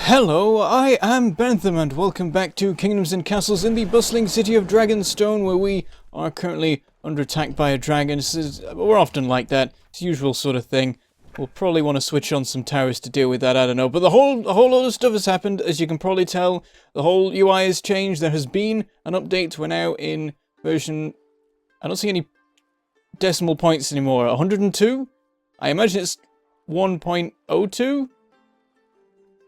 Hello, I am Bentham and welcome back to Kingdoms and Castles in the bustling city of Dragonstone, where we are currently under attack by a dragon. We're often like that. It's the usual sort of thing. We'll probably want to switch on some towers to deal with that, I don't know. But a whole lot of stuff has happened, as you can probably tell. The whole UI has changed. There has been an update. We're now in version... I don't see any decimal points anymore. 102? I imagine it's 1.02?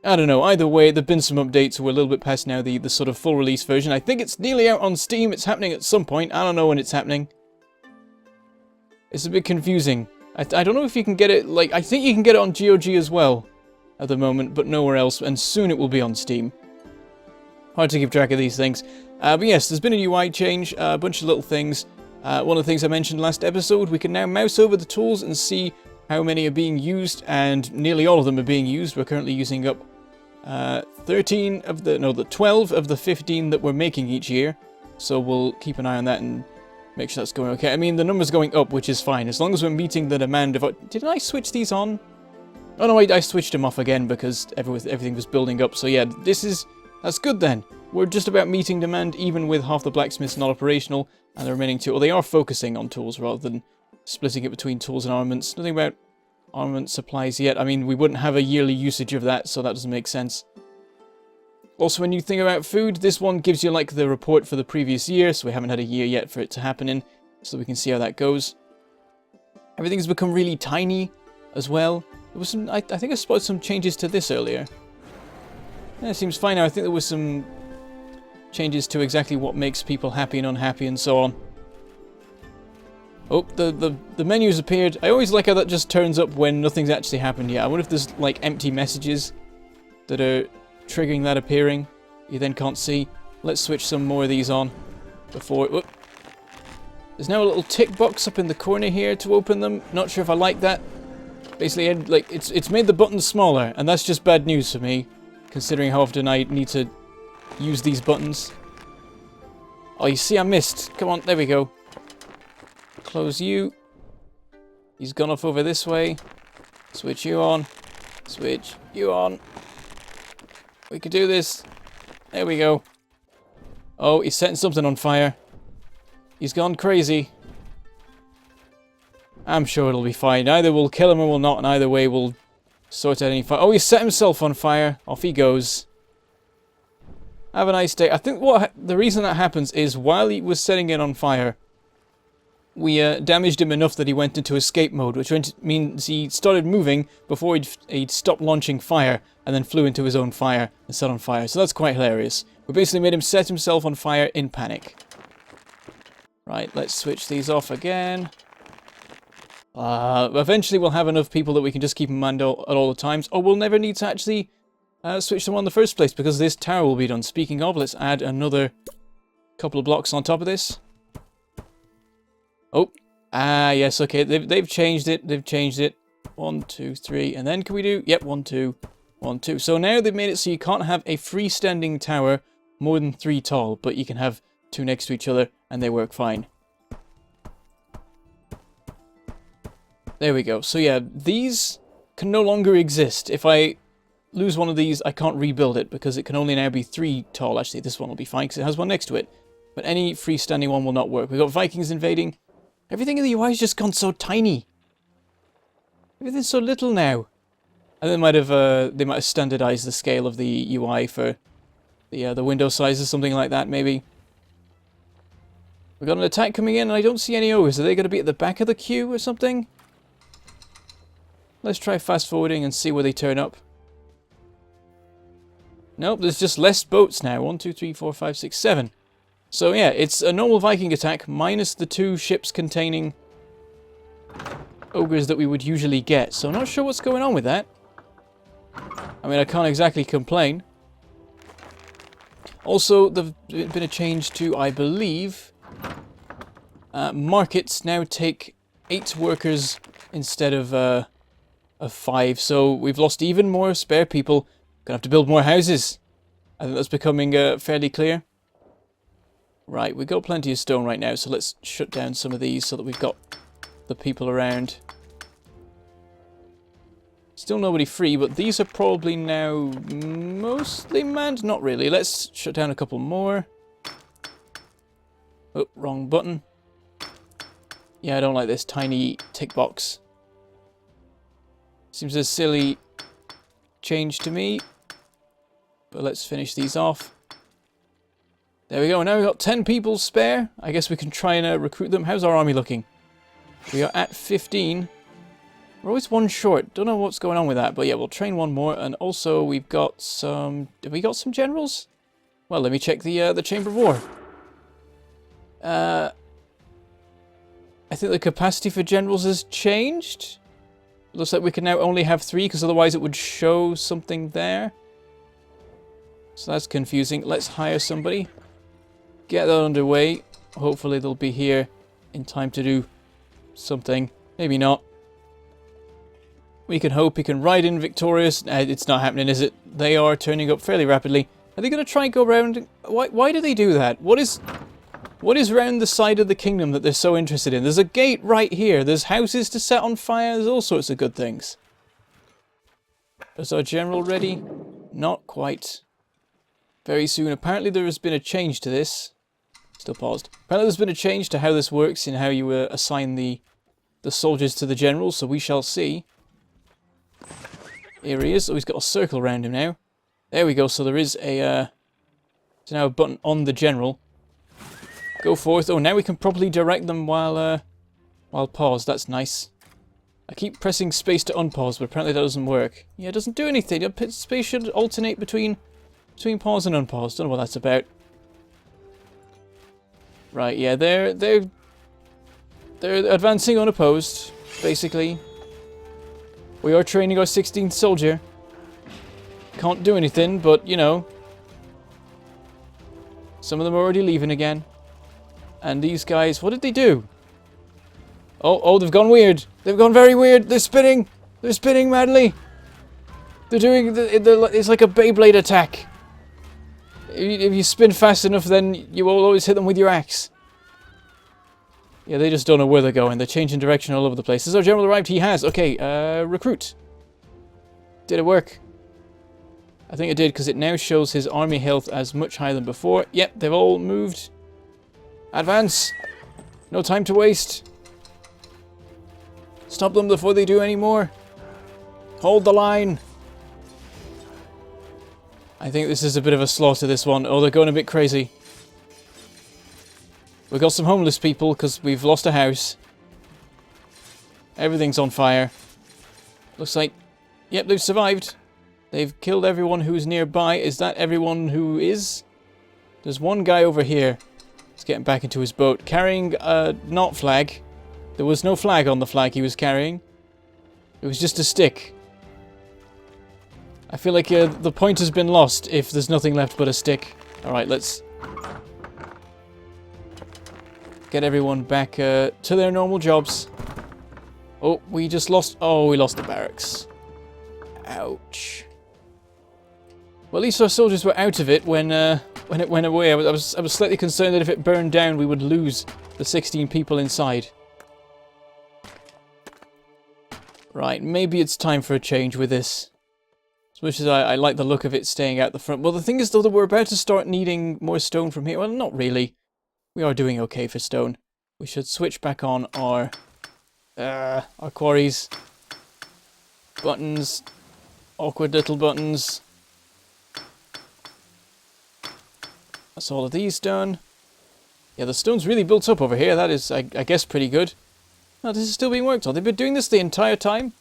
I don't know, either way, there have been some updates, so we're a little bit past now the sort of full release version. I think it's nearly out on Steam, it's happening at some point, I don't know when it's happening. It's a bit confusing. I don't know if you can get it, like, I think you can get it on GOG as well at the moment, but nowhere else, and soon it will be on Steam. Hard to keep track of these things. But yes, there's been a UI change, a bunch of little things. One of the things I mentioned last episode, we can now mouse over the tools and see how many are being used, and nearly all of them are being used. We're currently using up 12 of the 15 that we're making each year. So we'll keep an eye on that and make sure that's going okay. I mean, the number's going up, which is fine, as long as we're meeting the demand of... Didn't I switch these on? Oh no, I switched them off again because everything was building up. So yeah, that's good then. We're just about meeting demand, even with half the blacksmiths not operational, and the remaining two... Well, they are focusing on tools rather than splitting it between tools and armaments. Nothing about armament supplies yet. I mean, we wouldn't have a yearly usage of that, so that doesn't make sense. Also, when you think about food, this one gives you like the report for the previous year, so we haven't had a year yet for it to happen in, so we can see how that goes. Everything's become really tiny as well. There was some, I think I spotted some changes to this earlier. Yeah, it seems fine now. I think there was some changes to exactly what makes people happy and unhappy and so on. Oh, the menu's appeared. I always like how that just turns up when nothing's actually happened yet. I wonder if there's like empty messages that are triggering that appearing. You then can't see. Let's switch some more of these on before... Whoop. There's now a little tick box up in the corner here to open them. Not sure if I like that. Basically, like it's made the buttons smaller, and that's just bad news for me, considering how often I need to use these buttons. Oh, you see, I missed. Come on, there we go. Close you. He's gone off over this way. Switch you on. Switch you on. We could do this. There we go. Oh, he's setting something on fire. He's gone crazy. I'm sure it'll be fine. Either we'll kill him or we'll not, and either way we'll sort out any fire. Oh, he set himself on fire. Off he goes. Have a nice day. I think the reason that happens is while he was setting it on fire, we damaged him enough that he went into escape mode, which means he started moving before he'd stopped launching fire, and then flew into his own fire and set on fire. So that's quite hilarious. We basically made him set himself on fire in panic. Right, let's switch these off again. Eventually we'll have enough people that we can just keep in mind at all the times. Or we'll never need to actually switch them on in the first place, because this tower will be done. Speaking of, let's add another couple of blocks on top of this. Oh, yes, okay, they've changed it, 1, 2, 3, and then can we do, yep, 1, 2, 1, 2. So now they've made it so you can't have a freestanding tower more than 3 tall, but you can have 2 next to each other, and they work fine. There we go. So yeah, these can no longer exist. If I lose one of these, I can't rebuild it, because it can only now be 3 tall. Actually, this one will be fine, because it has one next to it. But any freestanding one will not work. We've got Vikings invading. Everything in the UI has just gone so tiny. Everything's so little now. And they might have standardized the scale of the UI for the window sizes, something like that, maybe. We've got an attack coming in, and I don't see any ogres. Are they going to be at the back of the queue or something? Let's try fast forwarding and see where they turn up. Nope, there's just less boats now. 1, 2, 3, 4, 5, 6, 7. So yeah, it's a normal Viking attack minus the 2 ships containing ogres that we would usually get. So I'm not sure what's going on with that. I mean, I can't exactly complain. Also, there's been a change to, I believe, markets now take 8 workers instead of 5. So we've lost even more spare people. Gonna have to build more houses. I think that's becoming fairly clear. Right, we've got plenty of stone right now, so let's shut down some of these so that we've got the people around. Still nobody free, but these are probably now mostly manned. Not really. Let's shut down a couple more. Oh, wrong button. Yeah, I don't like this tiny tick box. Seems a silly change to me. But let's finish these off. There we go. Now we've got 10 people spare. I guess we can try and recruit them. How's our army looking? We are at 15. We're always one short. Don't know what's going on with that. But yeah, we'll train one more. And also we've got some... Have we got some generals? Well, let me check the Chamber of War. I think the capacity for generals has changed. Looks like we can now only have 3, because otherwise it would show something there. So that's confusing. Let's hire somebody. Get that underway. Hopefully they'll be here in time to do something. Maybe not. We can hope he can ride in victorious. It's not happening, is it? They are turning up fairly rapidly. Are they going to try and go around? Why do they do that? What is round the side of the kingdom that they're so interested in? There's a gate right here. There's houses to set on fire. There's all sorts of good things. Is our general ready? Not quite. Very soon. Apparently there has been a change to this. Still paused. Apparently there's been a change to how this works in how you assign the soldiers to the generals. So we shall see. Here he is. Oh, he's got a circle around him now. There we go. So there is a... there's now a button on the general. Go forth. Oh, now we can properly direct them while paused. That's nice. I keep pressing space to unpause, but apparently that doesn't work. Yeah, it doesn't do anything. Space should alternate between pause and unpause. Don't know what that's about. Right, yeah, they're advancing unopposed, basically. We are training our 16th soldier. Can't do anything, but, you know. Some of them are already leaving again. And these guys, what did they do? Oh, they've gone weird. They've gone very weird. They're spinning. They're spinning madly. They're doing, it's like a Beyblade attack. If you spin fast enough, then you will always hit them with your axe. Yeah, they just don't know where they're going. They're changing direction all over the place. Has our general arrived? He has. Okay, recruit. Did it work? I think it did, because it now shows his army health as much higher than before. Yep, they've all moved. Advance. No time to waste. Stop them before they do any more. Hold the line. I think this is a bit of a slaughter, this one. Oh, they're going a bit crazy. We've got some homeless people because we've lost a house. Everything's on fire. Looks like... Yep, they've survived. They've killed everyone who's nearby. Is that everyone who is? There's one guy over here. He's getting back into his boat. Carrying a not flag. There was no flag on the flag he was carrying. It was just a stick. I feel like the point has been lost if there's nothing left but a stick. Alright, let's get everyone back to their normal jobs. Oh, we just lost... Oh, we lost the barracks. Ouch. Well, at least our soldiers were out of it when it went away. I was slightly concerned that if it burned down, we would lose the 16 people inside. Right, maybe it's time for a change with this. As much as I like the look of it staying out the front. Well, the thing is, though, that we're about to start needing more stone from here. Well, not really. We are doing okay for stone. We should switch back on our quarries. Buttons. Awkward little buttons. That's all of these done. Yeah, the stone's really built up over here. That is, I guess, pretty good. Oh, this is still being worked on. They've been doing this the entire time.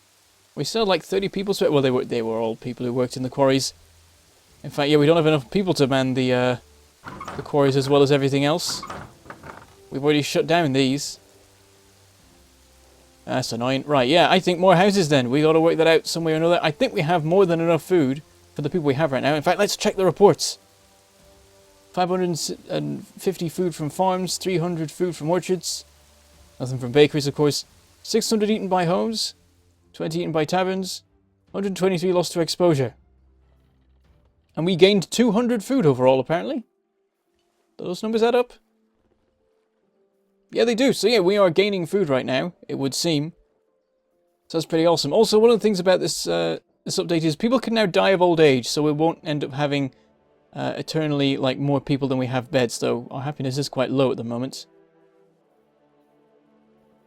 We still had like 30 people. Well, they were all people who worked in the quarries. In fact, yeah, we don't have enough people to man the quarries as well as everything else. We've already shut down these. That's annoying. Right, yeah, I think more houses then. We got to work that out some way or another. I think we have more than enough food for the people we have right now. In fact, let's check the reports. 550 food from farms, 300 food from orchards. Nothing from bakeries, of course. 600 eaten by homes. 20 eaten by taverns, 123 lost to exposure. And we gained 200 food overall, apparently. Do those numbers add up? Yeah, they do. So yeah, we are gaining food right now, it would seem. So that's pretty awesome. Also, one of the things about this this update is people can now die of old age, so we won't end up having eternally like more people than we have beds, though our happiness is quite low at the moment.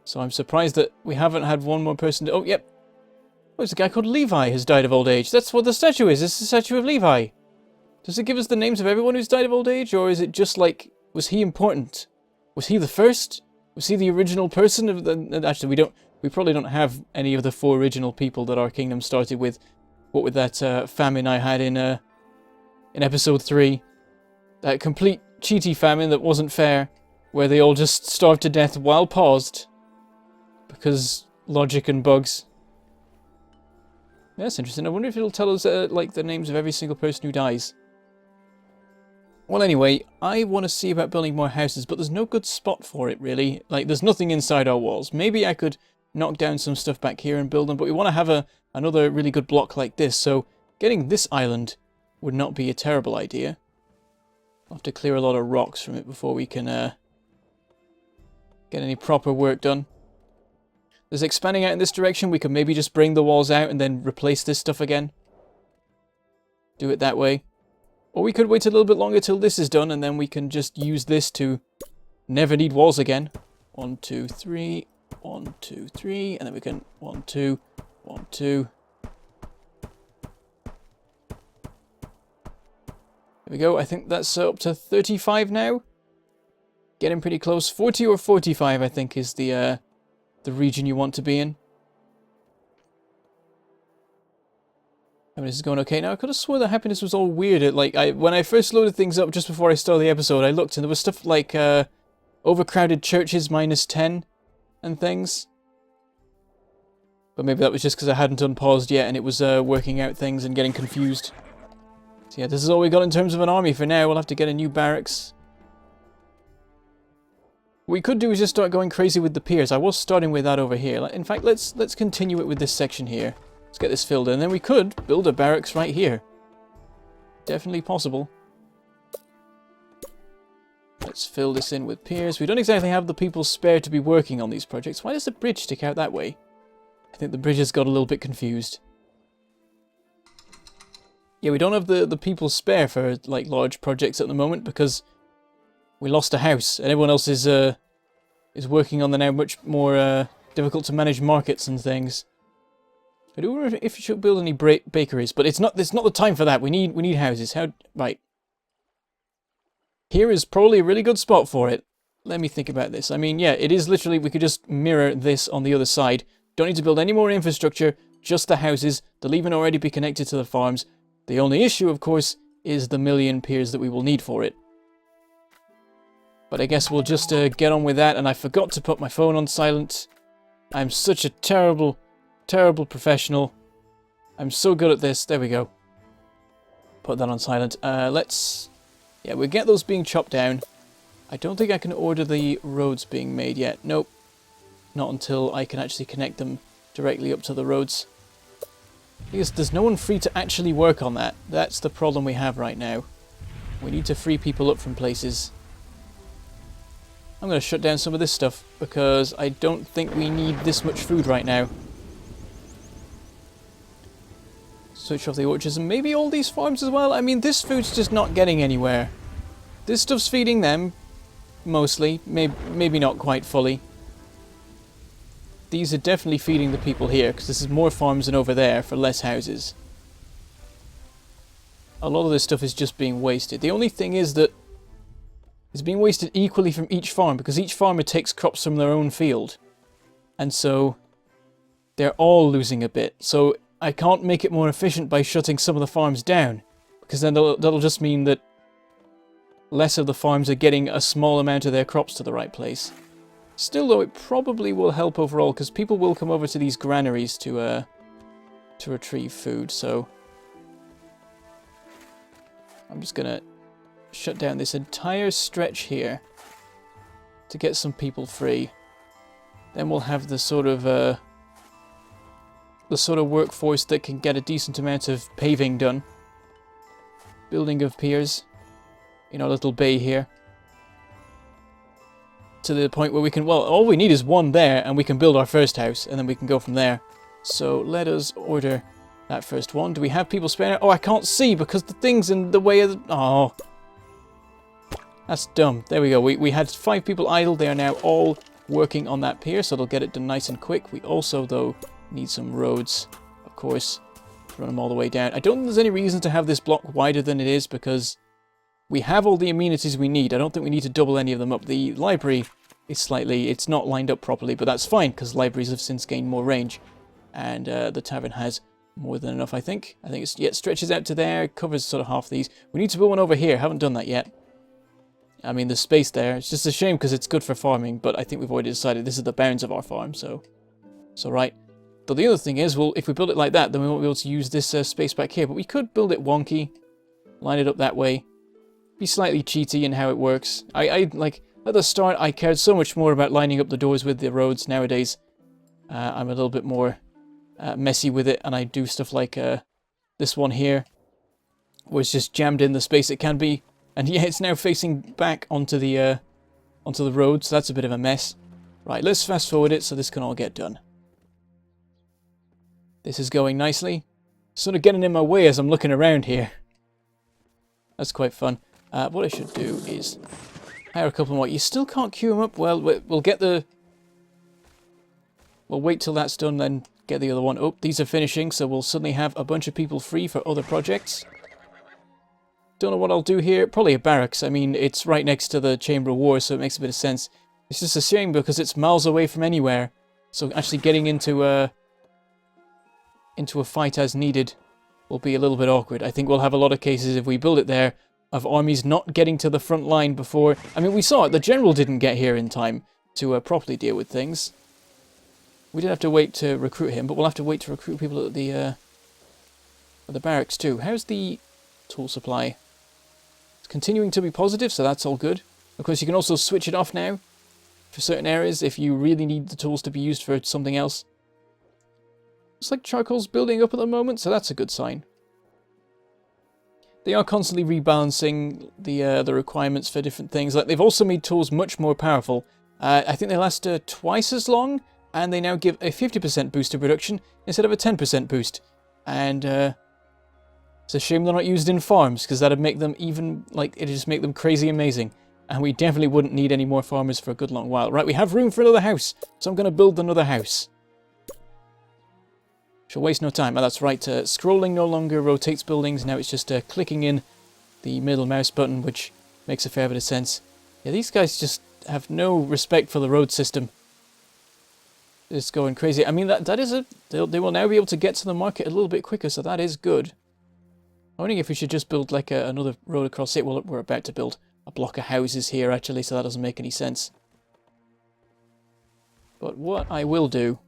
So I'm surprised that we haven't had one more person to... Oh, yep. Oh, there's a guy called Levi has died of old age. That's what the statue is. It's the statue of Levi. Does it give us the names of everyone who's died of old age, or is it just like... Was he important? Was he the first? Was he the original person? Of the... Actually, we probably don't have any of the 4 original people that our kingdom started with. What with that famine I had in episode 3. That complete cheaty famine that wasn't fair, where they all just starved to death while paused. Because logic and bugs. Yeah, that's interesting. I wonder if it'll tell us like the names of every single person who dies. Well, anyway, I want to see about building more houses, but there's no good spot for it, really. Like, there's nothing inside our walls. Maybe I could knock down some stuff back here and build them, but we want to have another really good block like this, so getting this island would not be a terrible idea. I'll have to clear a lot of rocks from it before we can get any proper work done. There's expanding out in this direction. We could maybe just bring the walls out and then replace this stuff again. Do it that way. Or we could wait a little bit longer till this is done, and then we can just use this to never need walls again. 1, 2, 3, 1, 2, 3, and then we can 1, 2, 1, 2. There we go. I think that's up to 35 now. Getting pretty close. 40 or 45, I think, is the region you want to be in. I mean, this is going okay now. I could have sworn that happiness was all weird. When I first loaded things up just before I started the episode, I looked and there was stuff like overcrowded churches -10 and things. But maybe that was just because I hadn't unpaused yet and it was working out things and getting confused. So yeah, this is all we got in terms of an army for now. We'll have to get a new barracks. What we could do is just start going crazy with the piers. I was starting with that over here. In fact, let's continue it with this section here. Let's get this filled in. And then we could build a barracks right here. Definitely possible. Let's fill this in with piers. We don't exactly have the people spare to be working on these projects. Why does the bridge stick out that way? I think the bridge has got a little bit confused. Yeah, we don't have the people spare for like large projects at the moment because we lost a house and everyone else is working on the now much more difficult to manage markets and things. I do wonder if you should build any bakeries, but it's not the time for that. We need houses. Right. Here is probably a really good spot for it. Let me think about this. I mean, yeah, it is literally, we could just mirror this on the other side. Don't need to build any more infrastructure, just the houses. They'll even already be connected to the farms. The only issue, of course, is the million piers that we will need for it. But I guess we'll just get on with that, and I forgot to put my phone on silent. I'm such a terrible, terrible professional. I'm so good at this. There we go. Put that on silent. Yeah, we'll get those being chopped down. I don't think I can order the roads being made yet. Nope. Not until I can actually connect them directly up to the roads. Because there's no one free to actually work on that. That's the problem we have right now. We need to free people up from places. I'm going to shut down some of this stuff because I don't think we need this much food right now. Switch off the orchards and maybe all these farms as well. I mean, this food's just not getting anywhere. This stuff's feeding them, mostly. Maybe not quite fully. These are definitely feeding the people here because this is more farms than over there for less houses. A lot of this stuff is just being wasted. The only thing is that it's being wasted equally from each farm because each farmer takes crops from their own field. And so they're all losing a bit. So I can't make it more efficient by shutting some of the farms down because then that'll just mean that less of the farms are getting a small amount of their crops to the right place. Still though, it probably will help overall because people will come over to these granaries to retrieve food. So I'm just gonna shut down this entire stretch here to get some people free. Then we'll have the sort of workforce that can get a decent amount of paving done. Building of piers in our little bay here. To the point where we can, well, all we need is one there and we can build our first house and then we can go from there. So let us order that first one. Do we have people spare? Oh, I can't see because the thing's in the way of the... Oh. That's dumb. There we go. We had 5 people idle. They are now all working on that pier, so they'll get it done nice and quick. We also, though, need some roads, of course. Run them all the way down. I don't think there's any reason to have this block wider than it is because we have all the amenities we need. I don't think we need to double any of them up. The library is slightly... It's not lined up properly, but that's fine because libraries have since gained more range. And the tavern has more than enough, I think. I think it stretches out to there, covers sort of half these. We need to build one over here. Haven't done that yet. I mean, there's space there. It's just a shame because it's good for farming, but I think we've already decided this is the bounds of our farm, so right. But the other thing is, well, if we build it like that, then we won't be able to use this space back here. But we could build it wonky, line it up that way, be slightly cheaty in how it works. I like, at the start, I cared so much more about lining up the doors with the roads. Nowadays, I'm a little bit more messy with it, and I do stuff like this one here, where it's just jammed in the space it can be. And yeah, it's now facing back onto the road, so that's a bit of a mess. Right, let's fast forward it so this can all get done. This is going nicely. Sort of getting in my way as I'm looking around here. That's quite fun. What I should do is hire a couple more. You still can't queue them up. Well, we'll get the... We'll wait till that's done, then get the other one. Oh, these are finishing, so we'll suddenly have a bunch of people free for other projects. Don't know what I'll do here. Probably a barracks. I mean, it's right next to the Chamber of War, so it makes a bit of sense. It's just a shame because it's miles away from anywhere. So actually getting into a fight as needed will be a little bit awkward. I think we'll have a lot of cases if we build it there of armies not getting to the front line before... I mean, we saw it. The general didn't get here in time to properly deal with things. We did have to wait to recruit him, but we'll have to wait to recruit people at the barracks too. How's the tool supply? It's continuing to be positive, so that's all good. Of course, you can also switch it off now for certain areas if you really need the tools to be used for something else. Looks like charcoal's building up at the moment, so that's a good sign. They are constantly rebalancing the requirements for different things. Like, they've also made tools much more powerful. I think they last twice as long, and they now give a 50% boost to production instead of a 10% boost. And it's a shame they're not used in farms, because that'd make them even, like, it'd just make them crazy amazing. And we definitely wouldn't need any more farmers for a good long while. Right, we have room for another house, so I'm going to build another house. Shall waste no time. Oh, that's right, scrolling no longer rotates buildings. Now it's just clicking in the middle mouse button, which makes a fair bit of sense. Yeah, these guys just have no respect for the road system. It's going crazy. I mean, that is a... They will now be able to get to the market a little bit quicker, so that is good. I'm wondering if we should just build like another road across it. Well, we're about to build a block of houses here, actually, so that doesn't make any sense. But what I will do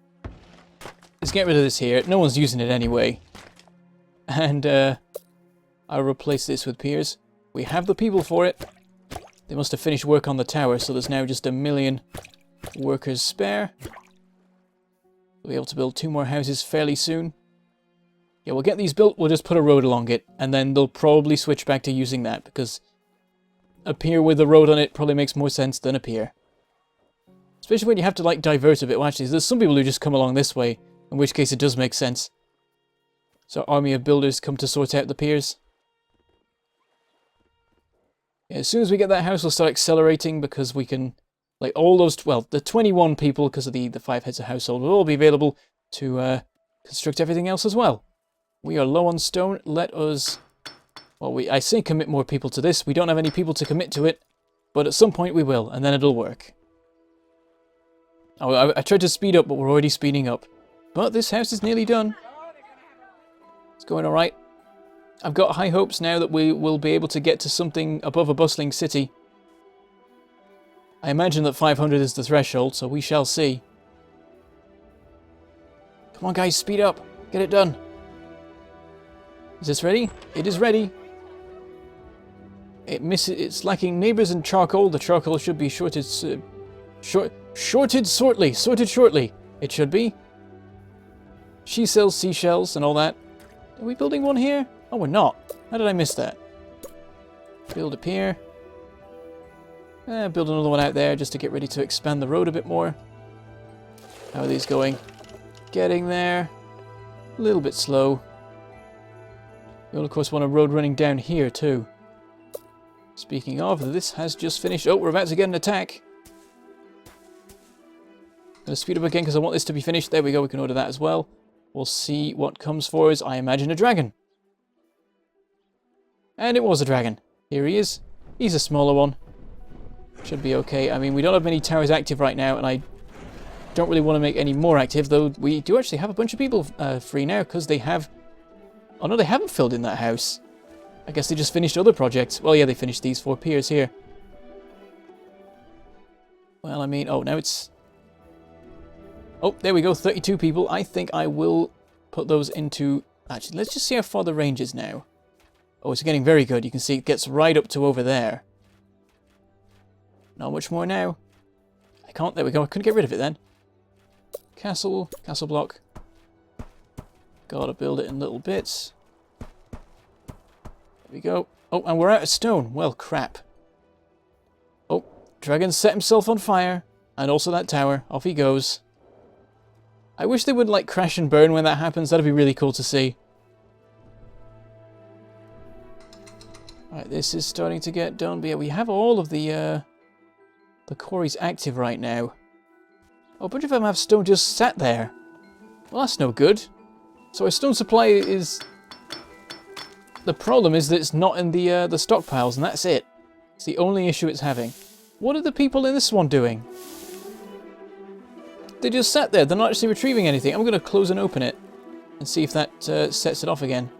is get rid of this here. No one's using it anyway. And I'll replace this with piers. We have the people for it. They must have finished work on the tower, so there's now just 1 million workers spare. We'll be able to build 2 more houses fairly soon. Yeah, we'll get these built, we'll just put a road along it, and then they'll probably switch back to using that, because a pier with a road on it probably makes more sense than a pier. Especially when you have to, like, divert a bit. Well, actually, there's some people who just come along this way, in which case it does make sense. So army of builders come to sort out the piers. Yeah, as soon as we get that house, we'll start accelerating, because we can, like, all those, well, the 21 people, because of the 5 heads of household, will all be available to construct everything else as well. We are low on stone. Let us... Well, I say commit more people to this. We don't have any people to commit to it. But at some point we will, and then it'll work. Oh, I tried to speed up, but we're already speeding up. But this house is nearly done. It's going alright. I've got high hopes now that we will be able to get to something above a bustling city. I imagine that 500 is the threshold, so we shall see. Come on, guys, speed up. Get it done. Is this ready? It is ready. It's lacking neighbours and charcoal. The charcoal should be sorted shortly. It should be. She sells seashells and all that. Are we building one here? Oh, we're not. How did I miss that? Build a pier. Build another one out there just to get ready to expand the road a bit more. How are these going? Getting there. A little bit slow. You'll of course want a road running down here too. Speaking of, this has just finished. Oh, we're about to get an attack. I'm going to speed up again because I want this to be finished. There we go, we can order that as well. We'll see what comes for us. I imagine a dragon. And it was a dragon. Here he is. He's a smaller one. Should be okay. I mean, we don't have many towers active right now, and I don't really want to make any more active, though we do actually have a bunch of people free now, because they have... Oh no, they haven't filled in that house. I guess they just finished other projects. Well, yeah, they finished these 4 piers here. Well, I mean... Oh, now it's... Oh, there we go, 32 people. I think I will put those into... Actually, let's just see how far the range is now. Oh, it's getting very good. You can see it gets right up to over there. Not much more now. I can't... There we go. I couldn't get rid of it then. Castle. Castle block. Gotta build it in little bits. There we go. Oh, and we're out of stone. Well, crap. Oh, dragon set himself on fire. And also that tower. Off he goes. I wish they would, like, crash and burn when that happens. That'd be really cool to see. Alright, this is starting to get done. But yeah, we have all of the quarries active right now. Oh, a bunch of them have stone just sat there. Well, that's no good. So our stone supply is... The problem is that it's not in the stockpiles, and that's it. It's the only issue it's having. What are the people in this one doing? They just sat there. They're not actually retrieving anything. I'm going to close and open it and see if that sets it off again.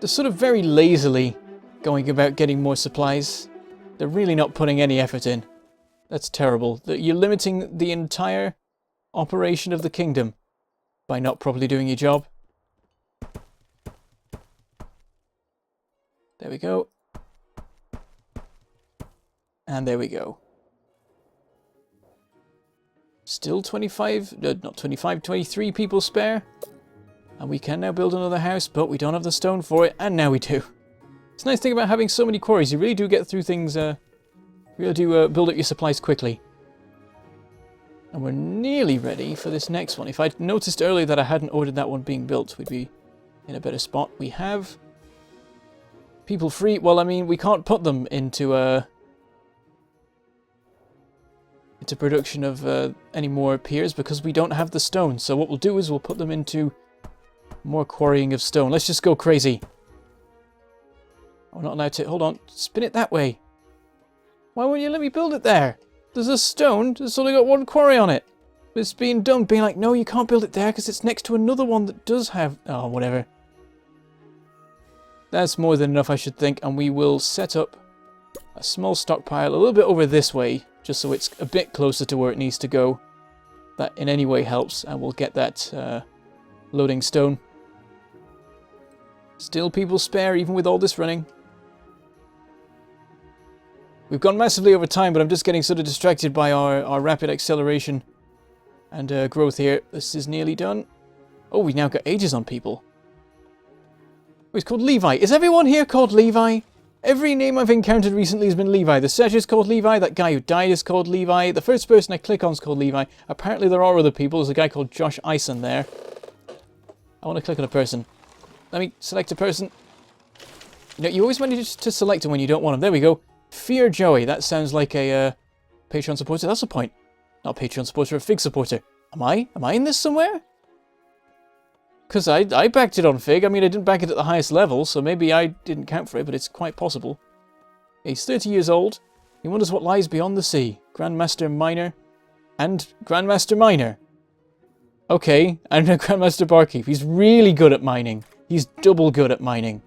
They're sort of very lazily going about getting more supplies. They're really not putting any effort in. That's terrible. You're limiting the entire operation of the kingdom by not properly doing your job. There we go. And there we go. Still 25, not 25, 23 people spare. And we can now build another house, but we don't have the stone for it, and now we do. It's a nice thing about having so many quarries. You really do get through things, you really do build up your supplies quickly. And we're nearly ready for this next one. If I'd noticed earlier that I hadn't ordered that one being built, we'd be in a better spot. We have people free. Well, I mean, we can't put them into production of any more piers because we don't have the stone. So what we'll do is we'll put them into more quarrying of stone. Let's just go crazy. I'm not allowed to... Hold on. Spin it that way. Why won't you let me build it there? There's a stone. It's only got one quarry on it. It's being done. Being like, no, you can't build it there because it's next to another one that does have... Oh, whatever. That's more than enough, I should think. And we will set up a small stockpile a little bit over this way, just so it's a bit closer to where it needs to go. That in any way helps. And we'll get that loading stone. Still people spare, even with all this running. We've gone massively over time, but I'm just getting sort of distracted by our rapid acceleration and growth here. This is nearly done. Oh, we now got ages on people. Oh, he's called Levi. Is everyone here called Levi? Every name I've encountered recently has been Levi. The Serge is called Levi. That guy who died is called Levi. The first person I click on is called Levi. Apparently there are other people. There's a guy called Josh Ison there. I want to click on a person. Let me select a person. You know, you always manage to select them when you don't want them. There we go. Fear Joey. That sounds like a Patreon supporter. That's a point. Not a Patreon supporter, a Fig supporter. Am I in this somewhere? Because I backed it on Fig. I mean, I didn't back it at the highest level, so maybe I didn't count for it, but it's quite possible. He's 30 years old. He wonders what lies beyond the sea. Grandmaster Miner. And Grandmaster Miner. Okay, and a Grandmaster Barkeep. He's really good at mining. He's double good at mining.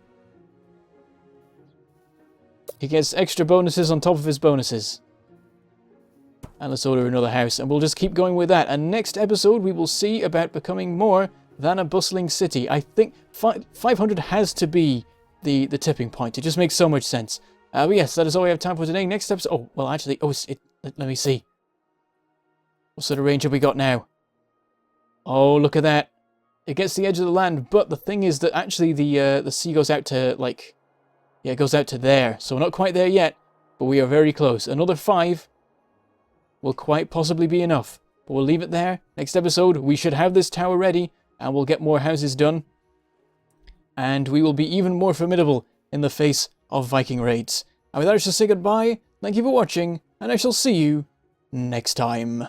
He gets extra bonuses on top of his bonuses. And let's order another house. And we'll just keep going with that. And next episode we will see about becoming more than a bustling city. I think 500 has to be the tipping point. It just makes so much sense. But yes, that is all we have time for today. Next episode... Oh, well actually... Oh, let me see. What sort of range have we got now? Oh, look at that. It gets the edge of the land, but the thing is that actually the sea goes out to, like... Yeah, it goes out to there. So we're not quite there yet, but we are very close. Another 5 will quite possibly be enough. But we'll leave it there. Next episode, we should have this tower ready, and we'll get more houses done. And we will be even more formidable in the face of Viking raids. And with that, I shall say goodbye, thank you for watching, and I shall see you next time.